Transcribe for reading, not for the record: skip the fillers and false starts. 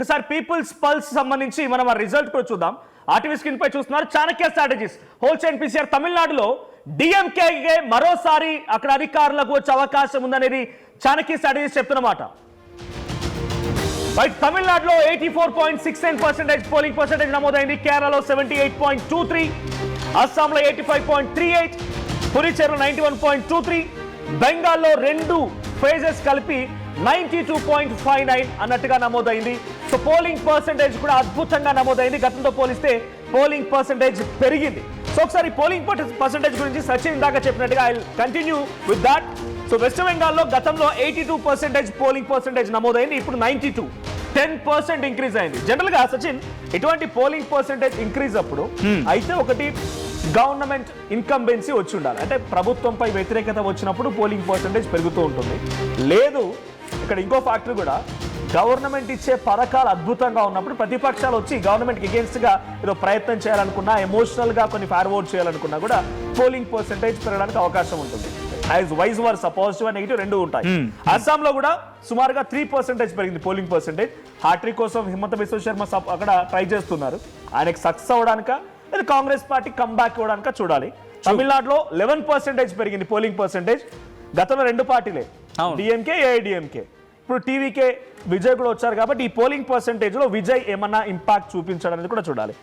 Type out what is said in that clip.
ఒకసారి peoples pulse సంబంధించి మనం ఆ రిజల్ట్ కూడా చూద్దాం. ఆర్టీవీ స్క్రీన్ పై చూస్తున్నారు. Chanakya strategies whole chain PCR తమిళనాడులో డిఎంకే మరోసారి అక్కడ అధికారులకు వచ్చే అవకాశం ఉందనేది చాణక్య స్ట్రాటజీస్ చెప్తున్నమాట. బయట తమిళనాడులో 84.69% పోలింగ్ పర్సెంటేజ్ నమోదైంది. కేరళలో 78.23, అస్సాంలో 85.38, పుదుచ్చేరిలో 91.23, బెంగాల్లో 2 ఫేజెస్ కలిపి 92.59 అన్నట్టుగా నమోదైంది. సో పోలింగ్ పర్సెంటేజ్ కూడా అద్భుతంగా నమోదైంది. గతంతో పోలిస్తే పోలింగ్ పర్సెంటేజ్ పెరిగింది. సో ఒకసారి పోలింగ్ పర్సెంటేజ్ గురించి సచిన్ ఇందాక చెప్పినట్టుగా I continue with that. So west బెంగాల్లో గతంలో 82% పోలింగ్ పర్సెంటేజ్ నమోదైంది. ఇప్పుడు 92, 10% ఇంక్రీజ్ అయింది. జనరల్ గా సచిన్ ఇటువంటి పోలింగ్ పర్సెంటేజ్ ఇంక్రీజ్ అప్పుడు అయితే ఒకటి గవర్నమెంట్ ఇన్కంబెన్సీ వచ్చి ఉండాలి. అంటే ప్రభుత్వంపై వ్యతిరేకత వచ్చినప్పుడు పోలింగ్ పర్సెంటేజ్ పెరుగుతూ ఉంటుంది. లేదు, ఇక్కడ ఇంకో ఫ్యాక్టర్ కూడా గవర్నమెంట్ ఇచ్చే పథకాలు అద్భుతంగా ఉన్నప్పుడు ప్రతిపక్షాలు వచ్చి గవర్నమెంట్ అగేన్స్ట్ గా ఏదో ప్రయత్నం చేయాలనుకున్నా, ఎమోషనల్ గా కొన్ని ఫార్వర్డ్ చేయాలనుకున్నా కూడా పోలింగ్ పర్సెంటేజ్ పెరగడానికి అవకాశం ఉంటుంది. As vice versa positive and negative రెండు ఉంటాయి. అస్సాంలో కూడా సుమారుగా 3% పెరిగింది పోలింగ్ పర్సెంటేజ్. హ్యాట్రిక్ కోసం హిమంత బిశ్వ శర్మ అక్కడ ట్రై చేస్తున్నారు. ఆయనకి సక్సెస్ అవడానిక లేదా కాంగ్రెస్ పార్టీ కంబ్యాక్ ఇవ్వడానిక చూడాలి. తమిళనాడులో 11% పెరిగింది పోలింగ్ పర్సెంటేజ్. గతంలో 2 పార్టీలే, డిఎంకే, ఏఐడిఎంకే. ఇప్పుడు టీవీకే విజయ్ కూడా వచ్చారు కాబట్టి ఈ పోలింగ్ పర్సెంటేజ్ లో విజయ్ ఏమన్నా ఇంపాక్ట్ చూపించడం అనేది కూడా చూడాలి.